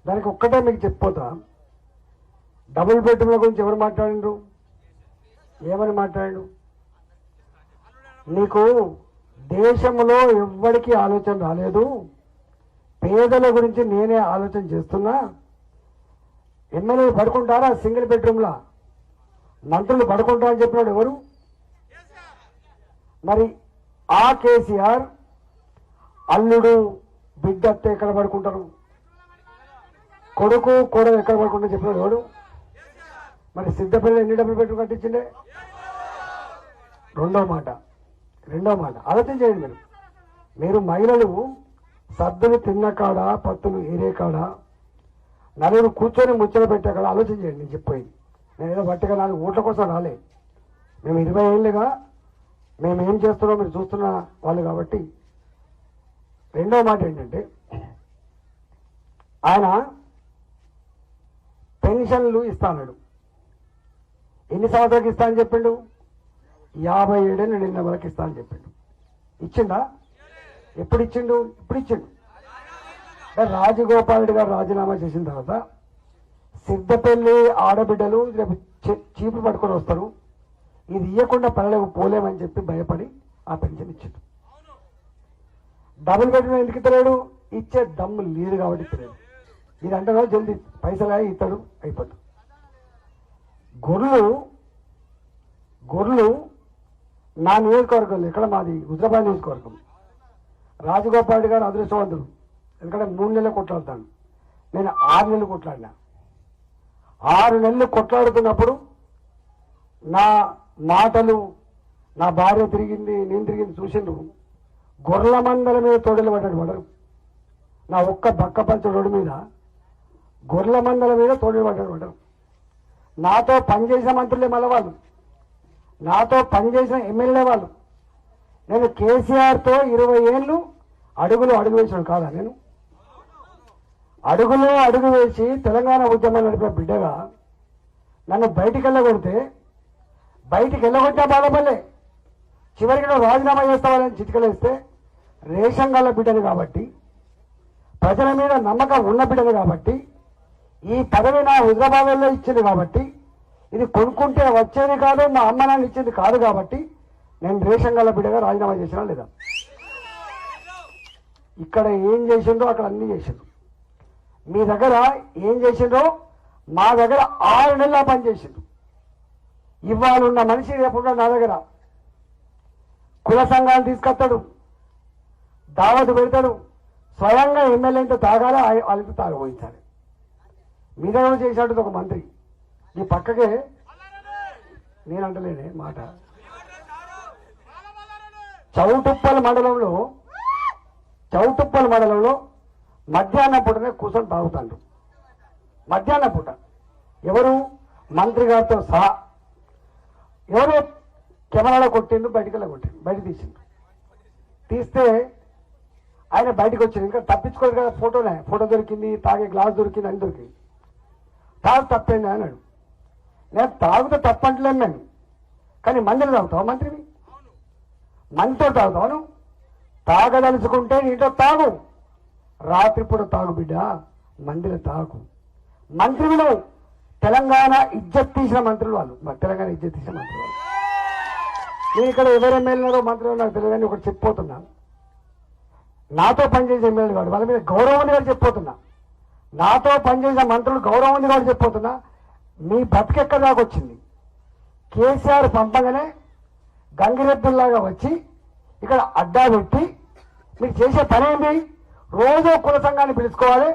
దానికి ఒక్కటే మీకు చెప్పిపోతా. డబుల్ బెడ్రూమ్ల గురించి ఎవరు మాట్లాడిండ్రు, ఏమని మాట్లాడు? నీకు దేశంలో ఎవ్వడికి ఆలోచన రాలేదు, పేదల గురించి నేనే ఆలోచన చేస్తున్నా. ఎమ్మెల్యేలు పడుకుంటారా సింగిల్ బెడ్రూమ్లా? మంత్రులు పడుకుంటారని చెప్పినాడు ఎవరు? మరి ఆ కేసీఆర్ అల్లుడు బిడ్డ అత్తే ఎక్కడ పడుకుంటారు, కొడుకు కోడలు ఎక్కడ పడుకుంటారు చెప్పినాడు ఎవడు? మరి సిద్ధపల్లి ఎన్ని డబ్బులు బెడ్రూమ్ కట్టించిండే? రెండో మాట ఆలోచన చేయండి. మీరు మహిళలు సద్దులు తిన్న కాడ, పత్తులు ఏరే కాడ, నలుగురు కూర్చొని ముచ్చట పెట్టే కాడ ఆలోచన చేయండి. నేను చెప్పేది నేను ఏదో బట్టిగా 4 ఓట్ల కోసం రాలే. మేము 20 ఏళ్ళుగా మేము ఏం చేస్తున్నామో మీరు చూస్తున్న వాళ్ళు కాబట్టి. రెండో మాట ఏంటంటే, ఆయన పెన్షన్లు ఇస్తాడు. ఎన్ని సంవత్సరాలకు ఇస్తా అని చెప్పిండు? 57 ఏళ్ళు నిన్న వరకు ఇస్తా అని చెప్పిండు. ఇచ్చిండా? ఎప్పుడు ఇచ్చిండు? ఇప్పుడు ఇచ్చిండు. రాజగోపాల్ రెడ్డి గారు రాజీనామా చేసిన తర్వాత సిద్ధపల్లి ఆడబిడ్డలు రేపు చీపులు పట్టుకొని వస్తారు, ఇది ఇవ్వకుండా పనులకు పోలేమని చెప్పి భయపడి ఆ పెన్షన్ ఇచ్చిండు. డబుల్ బెడ్రూమ్ ఎందుకు ఇస్తలేడు? ఇచ్చే దమ్ము లేదు కాబట్టి ఇస్తలేడు. ఇది అంటే జల్దీ పైసలు ఇస్తాడు, అయిపోతుంది. గొర్రెలు నా నియోజకవర్గంలో, ఇక్కడ మాది హుజరాబాద్ నియోజకవర్గం, రాజగోపాల్ రెడ్డి గారు అదృష్టవంతుడు. ఎందుకంటే 3 నెలలు కొట్లాడతాను, నేను 6 నెలలు కొట్లాడినా. 6 నెలలు కొట్లాడుతున్నప్పుడు నా మాటలు, నా భార్య తిరిగింది, నేను తిరిగింది చూసిండ్రు. గొర్రెల మందల మీద తోడలు పడ్డాడు. నా ఒక్క బక్కపంచ రోడ్డు మీద గొర్రెల మందల మీద తోడలు పడ్డాడు. నాతో పనిచేసిన మంత్రులే మళ్ళీ వాళ్ళు, నాతో పనిచేసిన ఎమ్మెల్యే వాళ్ళు. నేను కేసీఆర్తో 20 ఏళ్ళు అడుగు వేసాను కాదా? నేను అడుగు వేసి తెలంగాణ ఉద్యమం నడిపే బిడ్డగా నన్ను బయటికి వెళ్ళగొట్టే బాధపడలే. చివరికి నువ్వు రాజీనామా చేస్తావని చిటికలేస్తే, రేషన్ గల్ల బిడ్డను కాబట్టి, ప్రజల మీద నమ్మకం ఉన్న బిడ్డను కాబట్టి, ఈ పదవి నా హుజరాబాద్లో ఇచ్చింది కాబట్టి, ఇది కొనుక్కుంటే వచ్చేది కాదు, మా అమ్మ నాన్న ఇచ్చింది కాదు కాబట్టి నేను రేషన్ గల్ల బిడ్డగా రాజీనామా చేసినా లేదా? ఇక్కడ ఏం చేసిండ్రో అక్కడ అన్నీ చేసిండ్రు. మీ దగ్గర ఏం చేసిండ్రో మా దగ్గర 6 నెలల పని చేసిండ్రు. ఇవాళ ఉన్న మనిషి రేపు నా దగ్గర కుల సంఘాలు తీసుకొస్తాడు, దావతు పెడతాడు, స్వయంగా ఎమ్మెల్యేతో తాగాలి, వాళ్ళతో తాగబోయించాలి. మీ దగ్గర చేసినట్టు ఒక మంత్రి ఈ పక్కకే, నేనంటలేనే మాట, చౌటుప్పల్ మండలంలో మధ్యాహ్నం పూటనే కూర్చొని తాగుతాడు. మధ్యాహ్నం పూట ఎవరు? మంత్రి గారితో సహా. ఎవరు కెమెరాలో కొట్టిండు, బయట తీసిండు. తీస్తే ఆయన బయటకు వచ్చింది. ఇంకా తప్పించుకోలేదు కదా, ఫోటో దొరికింది, తాగే గ్లాస్ దొరికింది, అని దొరికింది. తాగు తప్పేంది అన్నాడు. నేను తాగుతూ తప్పంటలేను నేను, కానీ మందిని తాగుతావు? మంత్రివి మందితో తాగుతావు? నువ్వు తాగదలుచుకుంటే నీతో తాగు, రాత్రిపూట తాగు బిడ్డ, మందిలో తాగు. మంత్రివి నువ్వు. తెలంగాణ ఇజ్జత్ తీసిన మంత్రులు వాళ్ళు, నేను ఇక్కడ ఎవరు ఎమ్మెల్యేలో మంత్రులు నాకు తెలియదు, కానీ ఒకటి చెప్పిపోతున్నా. నాతో పనిచేసే ఎమ్మెల్యేలు కాదు, వాళ్ళ మీద గౌరవం ఉంది కాబట్టి చెప్పిపోతున్నా. నాతో పనిచేసిన మంత్రులు గౌరవం ఉంది కాబట్టి చెప్పిపోతున్నా. మీ బతికెక్కడ దాకా వచ్చింది? కేసీఆర్ పంపగానే గంగిరెద్దుల్లాగా వచ్చి ఇక్కడ అడ్డా పెట్టి మీరు చేసే పని ఏంటి? రోజు కుల సంఘాన్ని పిలుచుకోవాలి,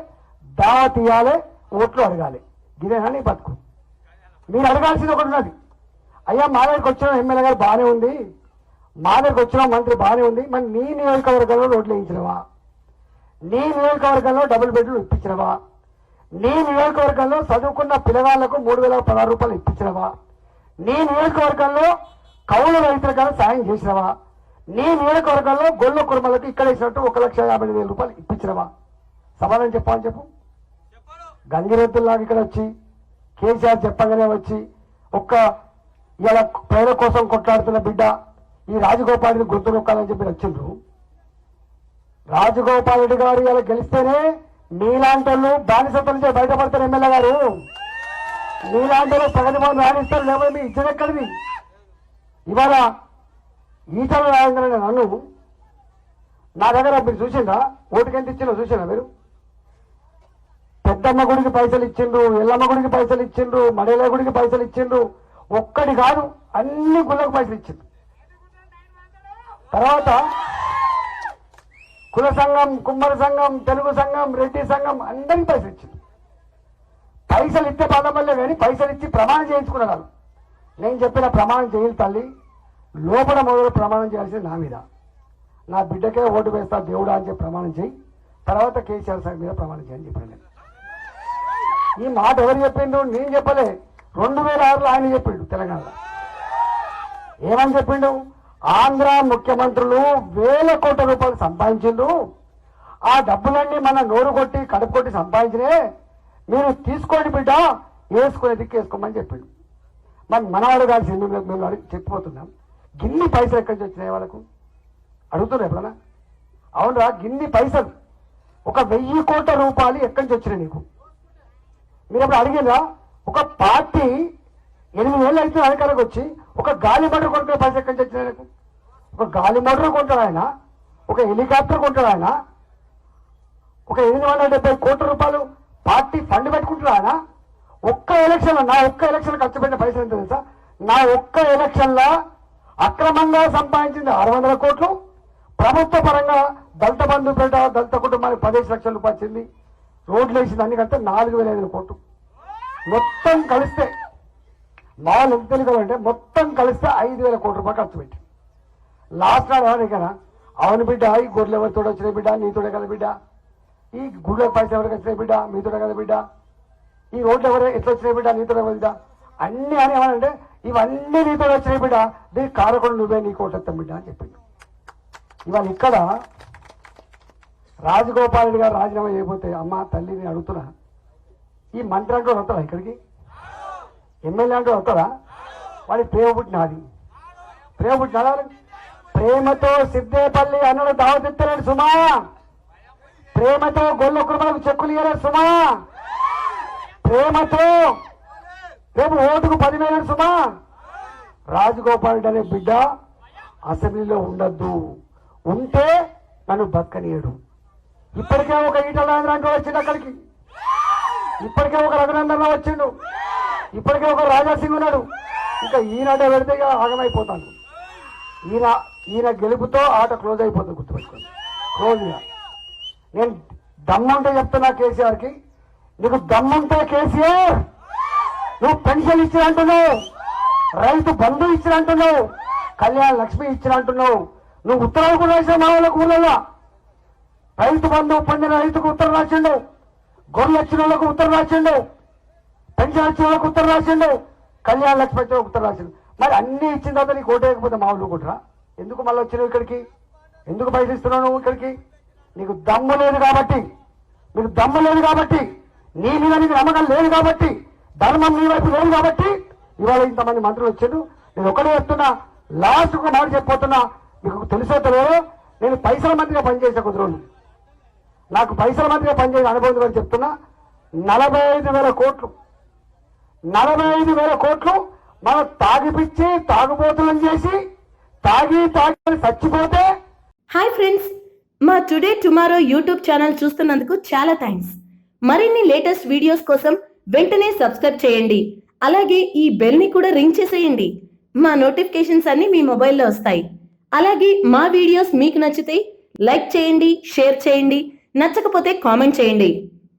దావా తీయాలి, ఓట్లు అడగాలి. ఇదేనా నీ బతుకు? మీరు అడగాల్సింది ఒకటి ఉన్నది. అయ్యా మా దగ్గరికి వచ్చిన ఎమ్మెల్యే గారు బాగానే ఉంది, మా దగ్గరికి వచ్చిన మంత్రి బాగానే ఉంది, మరి నీ నియోజకవర్గంలో రోడ్లు వేయించినవా? నీ నియోజకవర్గంలో డబుల్ బెడ్రూమ్ ఇప్పించినవా? నీ నియోజకవర్గంలో చదువుకున్న పిల్లగాళ్లకు 3,016 రూపాయలు ఇప్పించినవా? నీ నియోజకవర్గంలో కౌలు రైతులకు సాయం చేసినవా? నీ నియోజకవర్గంలో గొల్ల కుర్మలకు ఇక్కడ ఇచ్చినట్టు 1,50,000 రూపాయలు ఇప్పించినవా? సమాధానం చెప్పాలని చెప్పు. గంగిరెద్దుల్లాగా ఇక్కడ వచ్చి కేసీఆర్ చెప్పగానే వచ్చి ఇలా పేద కోసం కొట్లాడుతున్న బిడ్డ ఈ రాజగోపాల్ రెడ్డి గొంతు నొక్కాలని చెప్పి వచ్చిండ్రు. రాజగోపాల్ రెడ్డి గారు ఇలా గెలిస్తేనే మీలాంటి వాళ్ళు బానిసత్వం నుంచి బయటపడతారు ఎమ్మెల్యే గారు. మీలాంటి వాళ్ళు ప్రగతి భవన్ రాణిస్తారు. లేకపోతే మీ ఇచ్చిన ఎక్కడిది? ఇవాళ ఈటల రాజేంద్ర నన్ను నా దగ్గర మీరు చూసిందా? ఓటుకి ఎంత ఇచ్చిందో చూసిందా మీరు? పెద్దమ్మ గుడికి పైసలు ఇచ్చిండ్రు, ఎల్లమ్మ గుడికి పైసలు ఇచ్చిండ్రు, మడేల గుడికి పైసలు ఇచ్చిండ్రు. ఒక్కటి కాదు, అన్ని గుళ్ళకు పైసలు ఇచ్చిండ్రు. తర్వాత కుల సంఘం, కుమ్మర సంఘం, తెలుగు సంఘం, రెడ్డి సంఘం అందరికీ పైసలు ఇచ్చిండ్రు. పైసలు ఇస్తే బాధపడలే కానీ పైసలు ఇచ్చి ప్రమాణం చేయించుకున్నారు. నేను చెప్పిన ప్రమాణం చేయాలి తల్లి, లోపల మొదలు ప్రమాణం చేయాల్సింది నా మీద. నా బిడ్డకే ఓటు వేస్తా దేవుడా అని చెప్పి ప్రమాణం చేయి, తర్వాత కేసీఆర్ సార్ మీద ప్రమాణం చేయని చెప్పాను. ఈ మాట ఎవరు చెప్పిండు? నేను చెప్పలే. 2006లో ఆయన చెప్పిండు తెలంగాణలో. ఏమని చెప్పిండు? ఆంధ్ర ముఖ్యమంత్రులు వేల కోట్ల రూపాయలు సంపాదించిండు, ఆ డబ్బులన్నీ మన నోరు కొట్టి కడుపు కొట్టి సంపాదించినే, మీరు తీసుకోండి బిడ్డ, వేసుకునే దిక్కు వేసుకోమని చెప్పిండు. మరి మనవాడు కాదు సింధు, మేము చెప్పిపోతున్నాం. గిన్ని పైసలు ఎక్కడి నుంచి వచ్చినాయి వాళ్ళకు అడుగుతున్నారు ఎప్పుడన్నా? అవునరా, గిన్ని పైసలు 1000 కోట్ల రూపాయలు ఎక్కడి నుంచి వచ్చినాయి నీకు? మీరు ఎప్పుడు అడిగినా? ఒక పార్టీ 8 ఏళ్ళు అయితే అధికారంలోకి వచ్చి ఒక గాలి మోటార్ కొనుక్కునే పైసలు ఎక్కడి నుంచి వచ్చినాయి నీకు? ఒక గాలి మోటార్ కొంటాడు ఆయన, ఒక హెలికాప్టర్ కొంటాడు ఆయన, ఒక 870 కోట్ల రూపాయలు పార్టీ ఫండ్ పెట్టుకుంటాడు ఆయన. ఒక్క ఎలక్షన్, నా ఒక్క ఎలక్షన్ ఖర్చు పెట్టిన పైసలు ఎంత తెలుసా? నా ఒక్క ఎలక్షన్లో అక్రమంగా సంపాదించింది 600 కోట్లు, ప్రభుత్వ పరంగా దళిత బంధు పేట దళిత కుటుంబానికి 15 లక్షల రూపాయలు వచ్చింది, రోడ్లు వేసింది, అన్ని కలిస్తే 4500 కోట్లు. మొత్తం కలిస్తే మా ఎంత తెలియదంటే మొత్తం కలిస్తే 5000 కోట్ల రూపాయలు ఖర్చు పెట్టి లాస్ట్ నాడు ఎవరు కదా? అవును బిడ్డ, ఈ గొర్రెలు ఎవరితో వచ్చినాయి బిడ్డ? నీతోడే కదా బిడ్డ. ఈ గుళ్ళ పైసలు ఎవరికి వచ్చినాయి బిడ్డ? మీతోడే కదా బిడ్డ. ఈ రోడ్లు ఎవరు ఎట్లా వచ్చినాయి బిడ్డ? నీతోడే బిడ్డ. అన్ని అని ఏమనంటే ఇవన్నీ నీతో వచ్చినాయి బిడ్డ, దీనికి కారకుడు నువ్వే, నీ కోటెత్తాం బిడ్డ అని చెప్పిండు. ఇవాళ ఇక్కడ రాజగోపాల్ రెడ్డి గారు రాజీనామా చేయకపోతే, అమ్మ తల్లిని అడుగుతున్నా, ఈ మంత్రి అంటూ వస్తారా ఇక్కడికి? ఎమ్మెల్యే అంటూ వస్తారా? వాడి ప్రేమ పుట్టినది, ప్రేమ పుట్టినదా? ప్రేమతో సిద్దేపల్లి అన్నడు దావతిత్తలేడు సుమా, ప్రేమతో గొల్ల కుటుంబాలకు చెక్కులు ఇయ్యలేదు సుమా, ప్రేమతో రేపు ఓటుకు 10,000 సుమా. రాజగోపాల్ రెడ్డి అనే బిడ్డ అసెంబ్లీలో ఉండద్దు, ఉంటే నన్ను బతకనీయడు. ఇప్పటికే ఒక ఈటల రాజేంద్ర వచ్చిండు అక్కడికి, ఇప్పటికే ఒక రఘునందన్ వచ్చిండు, ఇప్పటికే ఒక రాజాసింగ్ ఉన్నాడు. ఇంకా ఈనాడే పెడితే ఆగమైపోతాను. ఈయన గెలుపుతో ఆట క్లోజ్ అయిపోతుంది, గుర్తుపెట్టుకోండి. క్లోజ్గా నేను దమ్ముంటే చెప్తున్నా కేసీఆర్కి, నీకు దమ్ముంటే కేసీఆర్ నువ్వు పెన్షన్ ఇచ్చినంటున్నావు, రైతు బంధు ఇచ్చినంటున్నావు, కళ్యాణ లక్ష్మి ఇచ్చినంటున్నావు, నువ్వు ఉత్తరాలు కూడా వేసావు. మా వాళ్ళకు ఊళ్ళల్లో రైతు బంధు పొందిన రైతుకు ఉత్తరం రాసిండు, గొర్రెలు వచ్చిన వాళ్ళకు ఉత్తరం రాసిండు, పెన్షన్ వచ్చిన వాళ్ళకు ఉత్తరం రాసిండు, కళ్యాణ లక్ష్మి వచ్చిన ఉత్తరం రాసిండు. మరి అన్ని ఇచ్చిన తర్వాత నీకు ఓటేయకపోతే మా ఊళ్ళు కొట్టరా? ఎందుకు మళ్ళీ వచ్చినావు ఇక్కడికి? ఎందుకు పైసలు ఇస్తున్నావు నువ్వు ఇక్కడికి? నీకు దమ్ము లేదు కాబట్టి, నీకు దమ్ము లేదు కాబట్టి, నీ మీద నీకు నమ్మకం లేదు కాబట్టి, ధర్మం నీ వైపు లేదు కాబట్టి ఇవాళ ఇంతమంది మంత్రులు వచ్చారు. నేను ఒకటే చెప్తున్నా, లాస్ట్ ఒక మాట చెప్పబోతున్నా, మీకు తెలుసో తెలియదో, నేను పైసల మంత్రిగా పనిచేసే కొద్ది రోజులు, నాకు పైసల మంత్రిగా పనిచేసే అనుభవం అని చెప్తున్నా. 45,000 కోట్లు, 45,000 కోట్లు మనం తాగిపిచ్చి తాగుబోతులను చేసి తాగి చచ్చిపోతే. హాయ్ ఫ్రెండ్స్, మా టుడే టుమారో యూట్యూబ్ ఛానల్ చూస్తున్నందుకు చాలా థ్యాంక్స్. మరిన్ని లేటెస్ట్ వీడియోస్ కోసం వెంటనే సబ్స్క్రైబ్ చేయండి. అలాగే ఈ బెల్ ని కూడా రింగ్ చేసేయండి. మా నోటిఫికేషన్స్ అన్ని మీ మొబైల్లో వస్తాయి. అలాగే మా వీడియోస్ మీకు నచ్చితే లైక్ చేయండి, షేర్ చేయండి, నచ్చకపోతే కామెంట్ చేయండి.